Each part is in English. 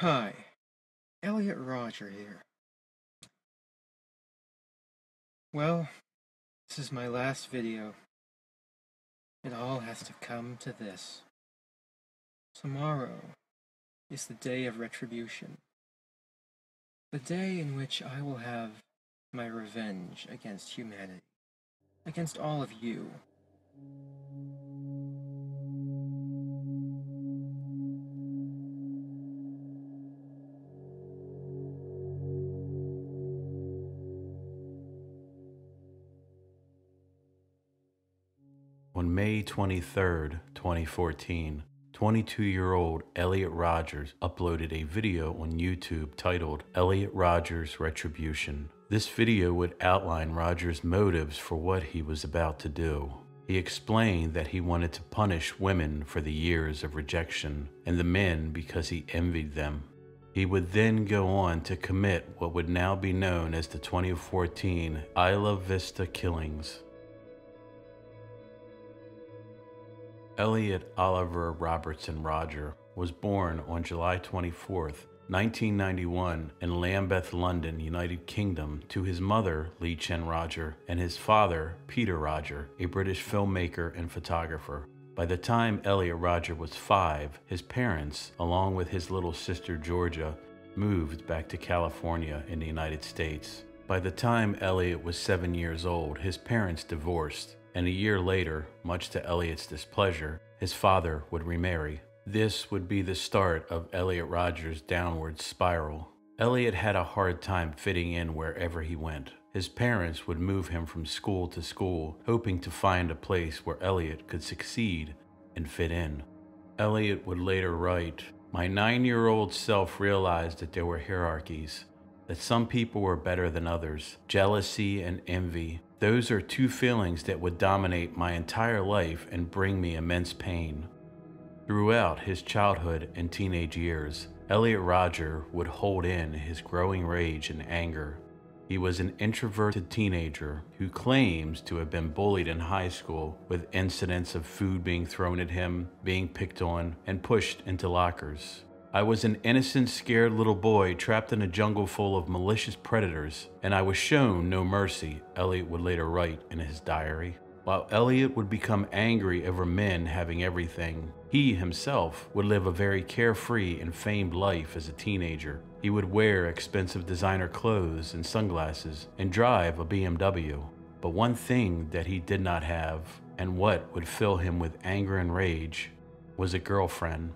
Hi, Elliot Rodger here. Well, this is my last video. It all has to come to this. Tomorrow is the day of Retribution. The day in which I will have my revenge against humanity. Against all of you. On May 23rd, 2014, 22-year-old Elliot Rodgers uploaded a video on YouTube titled Elliot Rodgers Retribution. This video would outline Rodgers' motives for what he was about to do. He explained that he wanted to punish women for the years of rejection and the men because he envied them. He would then go on to commit what would now be known as the 2014 Isla Vista killings. Elliot Oliver Robertson Rodger was born on July 24, 1991 in Lambeth, London, United Kingdom, to his mother, Lee Chen Rodger, and his father, Peter Rodger, a British filmmaker and photographer. By the time Elliot Rodger was 5, his parents, along with his little sister Georgia, moved back to California in the United States. By the time Elliot was 7 years old, his parents divorced, and a year later, much to Elliot's displeasure, his father would remarry. This would be the start of Elliot Rodgers' downward spiral. Elliot had a hard time fitting in wherever he went. His parents would move him from school to school, hoping to find a place where Elliot could succeed and fit in. Elliot would later write, "My 9-year-old self realized that there were hierarchies, that some people were better than others. Jealousy and envy. Those are two feelings that would dominate my entire life and bring me immense pain." Throughout his childhood and teenage years, Elliot Rodger would hold in his growing rage and anger. He was an introverted teenager who claims to have been bullied in high school, with incidents of food being thrown at him, being picked on, and pushed into lockers. "I was an innocent, scared little boy trapped in a jungle full of malicious predators, and I was shown no mercy," Elliot would later write in his diary. While Elliot would become angry over men having everything, he himself would live a very carefree and famed life as a teenager. He would wear expensive designer clothes and sunglasses and drive a BMW. But one thing that he did not have, and what would fill him with anger and rage, was a girlfriend.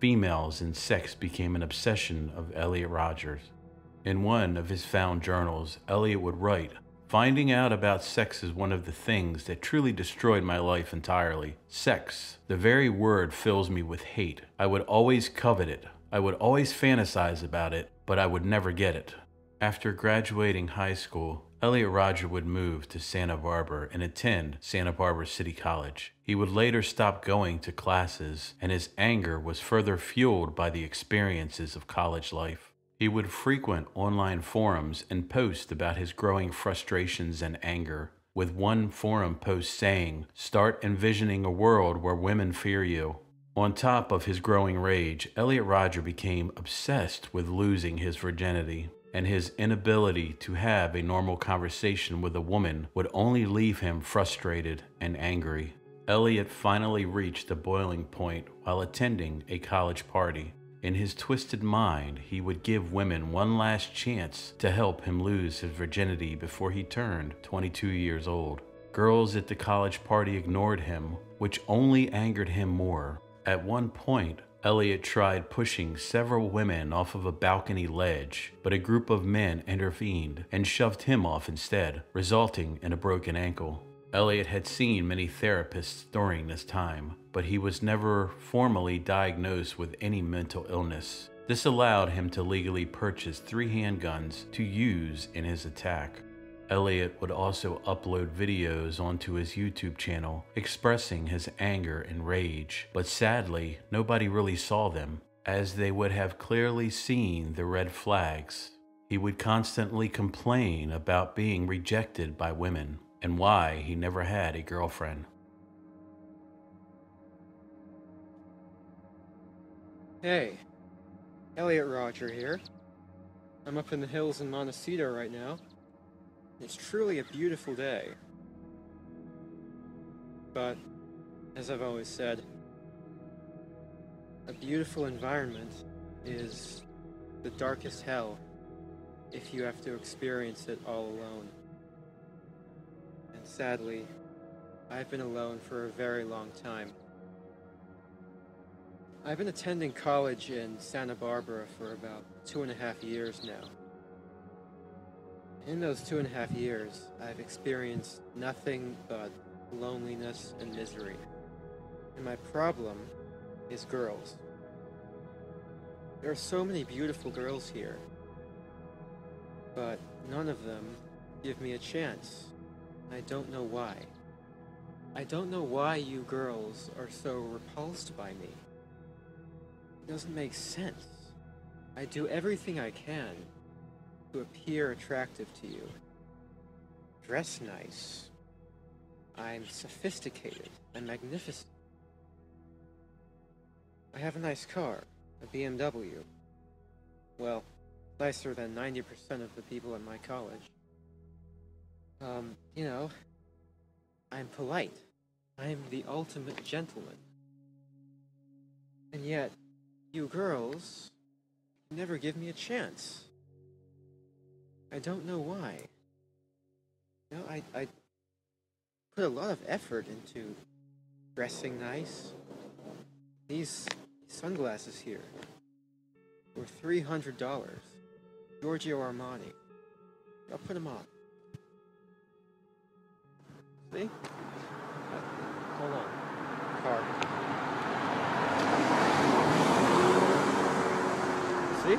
Females and sex became an obsession of Elliot Rodgers. In one of his found journals, Elliot would write, "Finding out about sex is one of the things that truly destroyed my life entirely. Sex, the very word fills me with hate. I would always covet it. I would always fantasize about it, but I would never get it." After graduating high school, Elliot Rodger would move to Santa Barbara and attend Santa Barbara City College. He would later stop going to classes, and his anger was further fueled by the experiences of college life. He would frequent online forums and post about his growing frustrations and anger, with one forum post saying, "Start envisioning a world where women fear you." On top of his growing rage, Elliot Rodger became obsessed with losing his virginity, and his inability to have a normal conversation with a woman would only leave him frustrated and angry. Elliot finally reached a boiling point while attending a college party. In his twisted mind, he would give women one last chance to help him lose his virginity before he turned 22 years old. Girls at the college party ignored him, which only angered him more. At one point, Elliot tried pushing several women off of a balcony ledge, but a group of men intervened and shoved him off instead, resulting in a broken ankle. Elliot had seen many therapists during this time, but he was never formally diagnosed with any mental illness. This allowed him to legally purchase 3 handguns to use in his attack. Elliot would also upload videos onto his YouTube channel expressing his anger and rage, but sadly, nobody really saw them, as they would have clearly seen the red flags. He would constantly complain about being rejected by women and why he never had a girlfriend. Hey, Elliot Rodger here. I'm up in the hills in Montecito right now. It's truly a beautiful day. But, as I've always said, a beautiful environment is the darkest hell if you have to experience it all alone. And sadly, I've been alone for a very long time. I've been attending college in Santa Barbara for about 2.5 years now. In those 2.5 years, I've experienced nothing but loneliness and misery. And my problem is girls. There are so many beautiful girls here, but none of them give me a chance. I don't know why. I don't know why you girls are so repulsed by me. It doesn't make sense. I do everything I can to appear attractive to you. Dress nice. I'm sophisticated. I'm magnificent. I have a nice car, a BMW. Well, nicer than 90% of the people in my college. You know, I'm polite. I'm the ultimate gentleman. And yet, you girls never give me a chance. I don't know why. You know, I put a lot of effort into dressing nice. These sunglasses here were $300. Giorgio Armani. I'll put them on. See? Hold on. Car. See?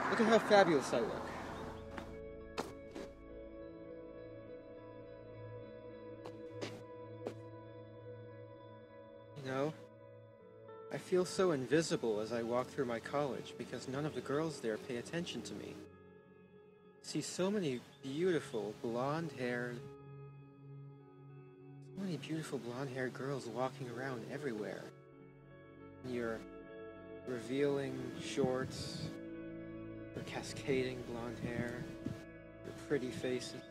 Look at how fabulous I look. You know, I feel so invisible as I walk through my college because none of the girls there pay attention to me. I see so many beautiful blonde-haired girls walking around everywhere. Your revealing shorts, your cascading blonde hair, your pretty faces.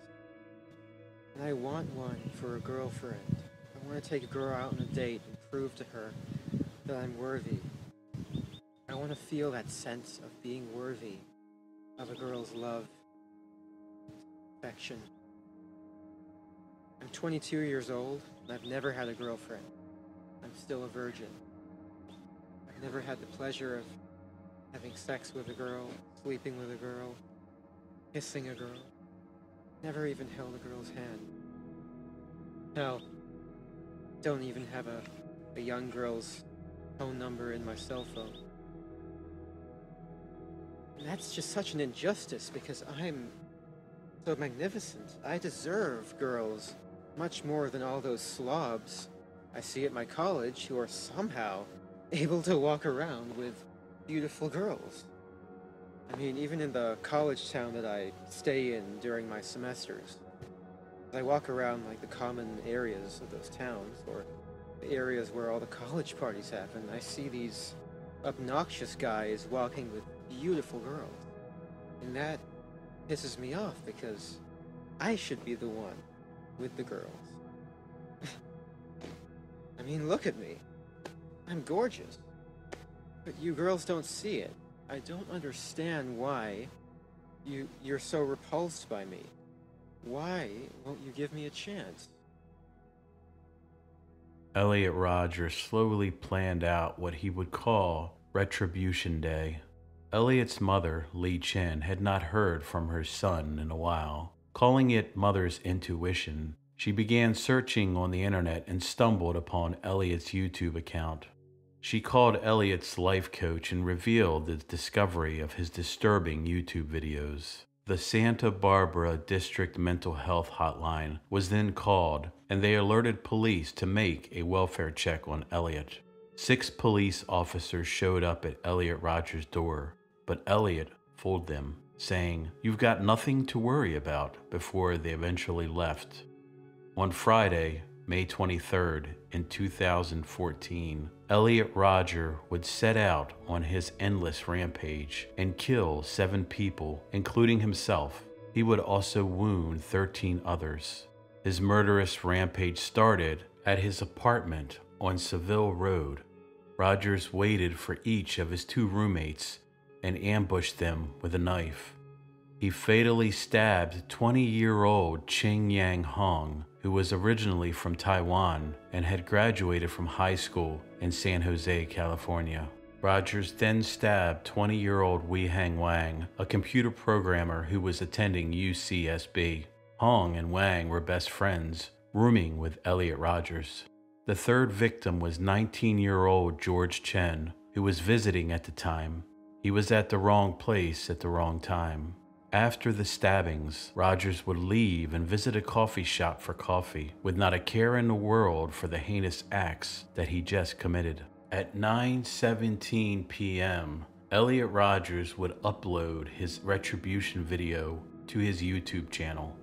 And I want one for a girlfriend. I want to take a girl out on a date and prove to her that I'm worthy. I want to feel that sense of being worthy of a girl's love, affection. I'm 22 years old, and I've never had a girlfriend. I'm still a virgin. I've never had the pleasure of having sex with a girl, sleeping with a girl, kissing a girl. Never even held a girl's hand. Hell, don't even have a young girl's phone number in my cell phone. And that's just such an injustice because I'm so magnificent. I deserve girls much more than all those slobs I see at my college who are somehow able to walk around with beautiful girls. I mean, even in the college town that I stay in during my semesters, I walk around like the common areas of those towns, or the areas where all the college parties happen, I see these obnoxious guys walking with beautiful girls. And that pisses me off because I should be the one with the girls. I mean, look at me. I'm gorgeous. But you girls don't see it. I don't understand why you're so repulsed by me. Why won't you give me a chance? Elliot Rodgers slowly planned out what he would call Retribution Day. Elliot's mother, Lee Chen, had not heard from her son in a while. Calling it mother's intuition, she began searching on the internet and stumbled upon Elliot's YouTube account. She called Elliot's life coach and revealed the discovery of his disturbing YouTube videos. The Santa Barbara District Mental Health Hotline was then called, and they alerted police to make a welfare check on Elliot. 6 police officers showed up at Elliot Rodgers' door, but Elliot fooled them, saying, "You've got nothing to worry about," before they eventually left. On Friday, May 23rd, in 2014, Elliot Rodger would set out on his endless rampage and kill 7 people, including himself. He would also wound 13 others. His murderous rampage started at his apartment on Seville Road. Rodgers waited for each of his 2 roommates and ambushed them with a knife. He fatally stabbed 20-year-old Ching Yang Hong, who was originally from Taiwan and had graduated from high school in San Jose, California. Rodgers then stabbed 20-year-old Wei Hang Wang, a computer programmer who was attending UCSB. Hong and Wang were best friends, rooming with Elliot Rodgers. The third victim was 19-year-old George Chen, who was visiting at the time. He was at the wrong place at the wrong time. After the stabbings, Rodgers would leave and visit a coffee shop for coffee, with not a care in the world for the heinous acts that he just committed. At 9:17 p.m., Elliot Rodgers would upload his Retribution video to his YouTube channel.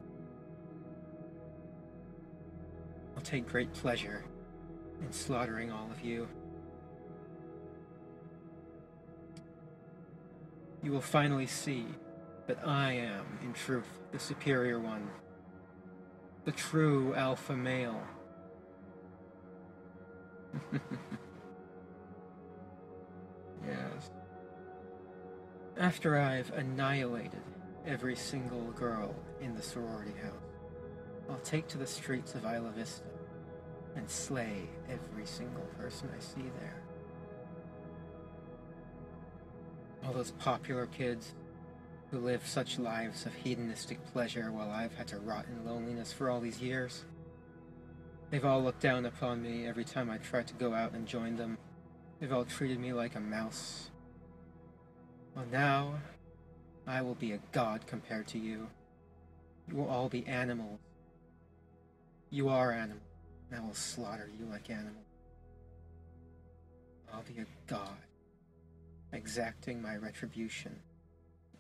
I'll take great pleasure in slaughtering all of you. You will finally see that I am, in truth, the superior one, the true alpha male. Yes. After I've annihilated every single girl in the sorority house, I'll take to the streets of Isla Vista and slay every single person I see there. All those popular kids who live such lives of hedonistic pleasure while I've had to rot in loneliness for all these years. They've all looked down upon me every time I tried to go out and join them. They've all treated me like a mouse. Well, now, I will be a god compared to you. You will all be animals. You are animals, and I will slaughter you like animals. I'll be a god, exacting my retribution.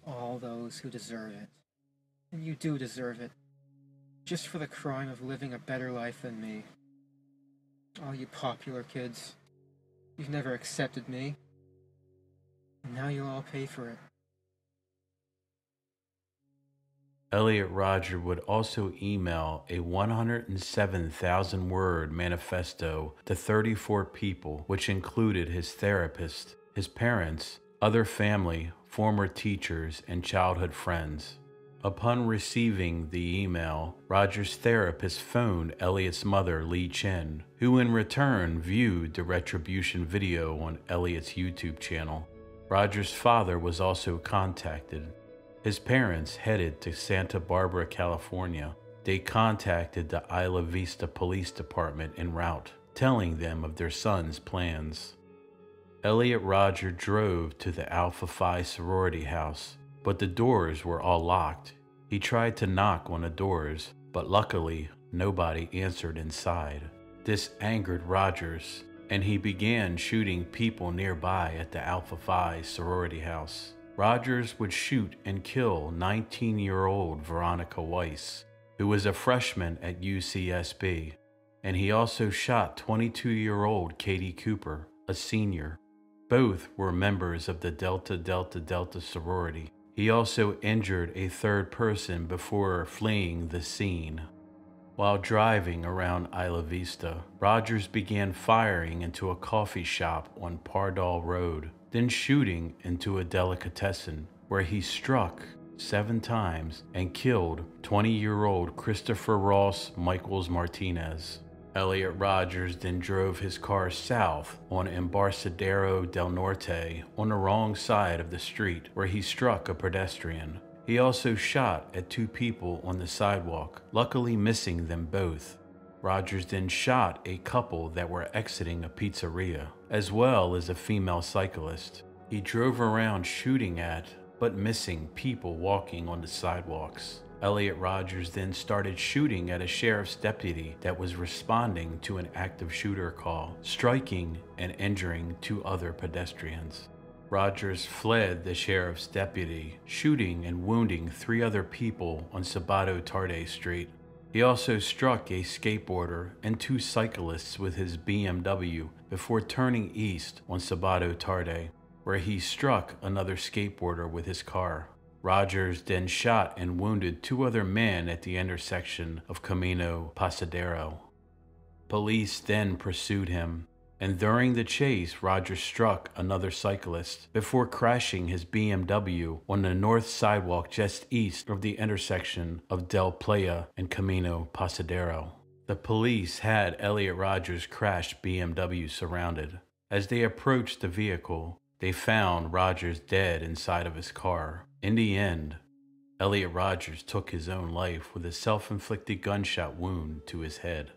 All those who deserve it. And you do deserve it. Just for the crime of living a better life than me. All you popular kids. You've never accepted me. And now you'll all pay for it. Elliot Rodger would also email a 107,000-word manifesto to 34 people, which included his therapist, his parents, other family, former teachers, and childhood friends. Upon receiving the email, Rodger's therapist phoned Elliot's mother, Lee Chen, who in return viewed the Retribution video on Elliot's YouTube channel. Rodger's father was also contacted. His parents headed to Santa Barbara, California. They contacted the Isla Vista Police Department en route, telling them of their son's plans. Elliot Rodger drove to the Alpha Phi sorority house, but the doors were all locked. He tried to knock on the doors, but luckily nobody answered inside. This angered Rodgers, and he began shooting people nearby at the Alpha Phi sorority house. Rodgers would shoot and kill 19-year-old Veronica Weiss, who was a freshman at UCSB, and he also shot 22-year-old Katie Cooper, a senior. Both were members of the Delta Delta Delta sorority. He also injured a third person before fleeing the scene. While driving around Isla Vista, Rodgers began firing into a coffee shop on Pardal Road, then shooting into a delicatessen, where he struck 7 times and killed 20-year-old Christopher Ross Michaels Martinez. Elliot Rodgers then drove his car south on Embarcadero del Norte on the wrong side of the street, where he struck a pedestrian. He also shot at 2 people on the sidewalk, luckily missing them both. Rodgers then shot a couple that were exiting a pizzeria, as well as a female cyclist. He drove around shooting at, but missing people walking on the sidewalks. Elliot Rodgers then started shooting at a sheriff's deputy that was responding to an active shooter call, striking and injuring 2 other pedestrians. Rodgers fled the sheriff's deputy, shooting and wounding 3 other people on Sabato Tarde Street. He also struck a skateboarder and 2 cyclists with his BMW before turning east on Sabato Tarde, where he struck another skateboarder with his car. Rodgers then shot and wounded 2 other men at the intersection of Camino Pasadero. Police then pursued him, and during the chase, Rodgers struck another cyclist before crashing his BMW on the north sidewalk just east of the intersection of Del Playa and Camino Pasadero. The police had Elliot Rodgers' crashed BMW surrounded. As they approached the vehicle, they found Rodgers dead inside of his car. In the end, Elliot Rodgers took his own life with a self-inflicted gunshot wound to his head.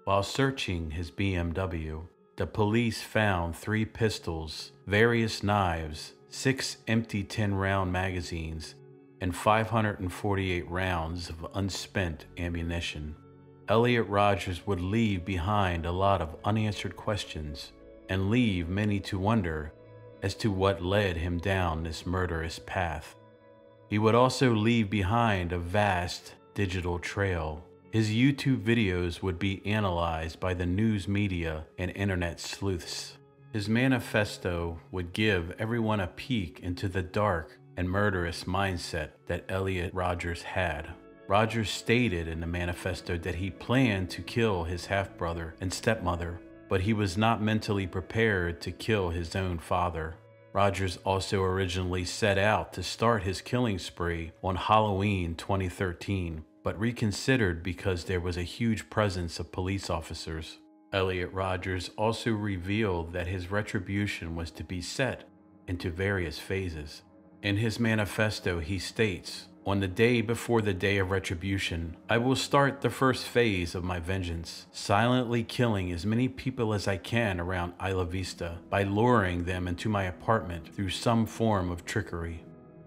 While searching his BMW, the police found 3 pistols, various knives, 6 empty 10-round magazines, and 548 rounds of unspent ammunition. Elliot Rodgers would leave behind a lot of unanswered questions and leave many to wonder as to what led him down this murderous path. He would also leave behind a vast digital trail. His YouTube videos would be analyzed by the news media and internet sleuths. His manifesto would give everyone a peek into the dark and murderous mindset that Elliot Rodgers had. Rodgers stated in the manifesto that he planned to kill his half-brother and stepmother, but he was not mentally prepared to kill his own father. Rodgers also originally set out to start his killing spree on Halloween 2013, but reconsidered because there was a huge presence of police officers. Elliot Rodgers also revealed that his retribution was to be set into various phases. In his manifesto, he states, "On the day before the day of retribution, I will start the first phase of my vengeance, silently killing as many people as I can around Isla Vista by luring them into my apartment through some form of trickery."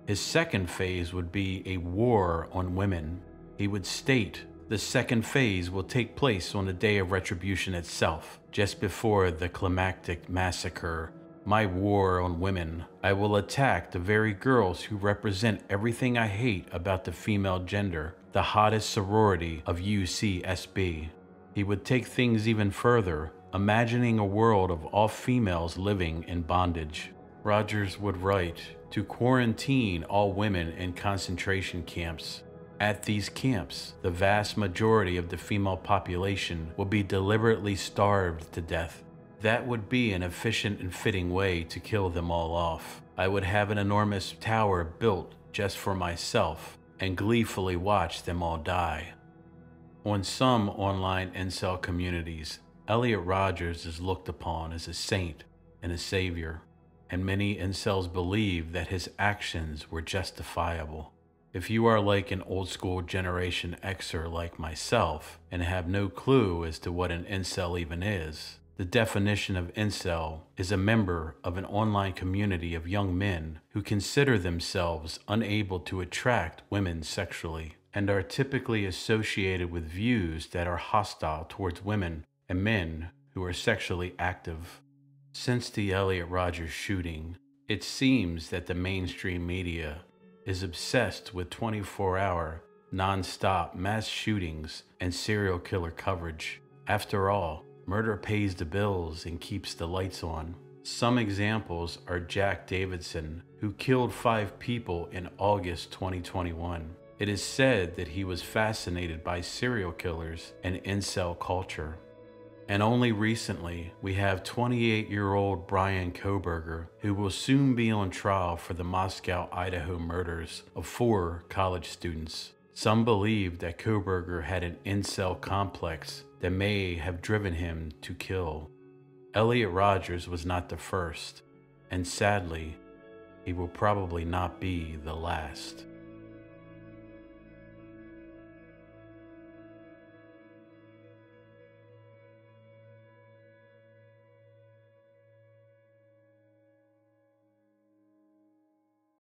His second phase would be a war on women. He would state, "The second phase will take place on the day of retribution itself, just before the climactic massacre. My war on women. I will attack the very girls who represent everything I hate about the female gender, the hottest sorority of UCSB." He would take things even further, imagining a world of all females living in bondage. Rodgers would write, "To quarantine all women in concentration camps. At these camps, the vast majority of the female population will be deliberately starved to death. That would be an efficient and fitting way to kill them all off. I would have an enormous tower built just for myself and gleefully watch them all die." On some online incel communities, Elliot Rodgers is looked upon as a saint and a savior, and many incels believe that his actions were justifiable. If you are like an old school Generation Xer like myself and have no clue as to what an incel even is, the definition of incel is a member of an online community of young men who consider themselves unable to attract women sexually and are typically associated with views that are hostile towards women and men who are sexually active. Since the Elliot Rodgers shooting, it seems that the mainstream media is obsessed with 24-hour, non-stop mass shootings and serial killer coverage. After all, murder pays the bills and keeps the lights on. Some examples are Jack Davidson, who killed 5 people in August 2021. It is said that he was fascinated by serial killers and incel culture. And only recently, we have 28-year-old Brian Kohberger, who will soon be on trial for the Moscow, Idaho murders of 4 college students. Some believe that Kohberger had an incel complex that may have driven him to kill. Elliot Rodgers was not the first, and sadly, he will probably not be the last.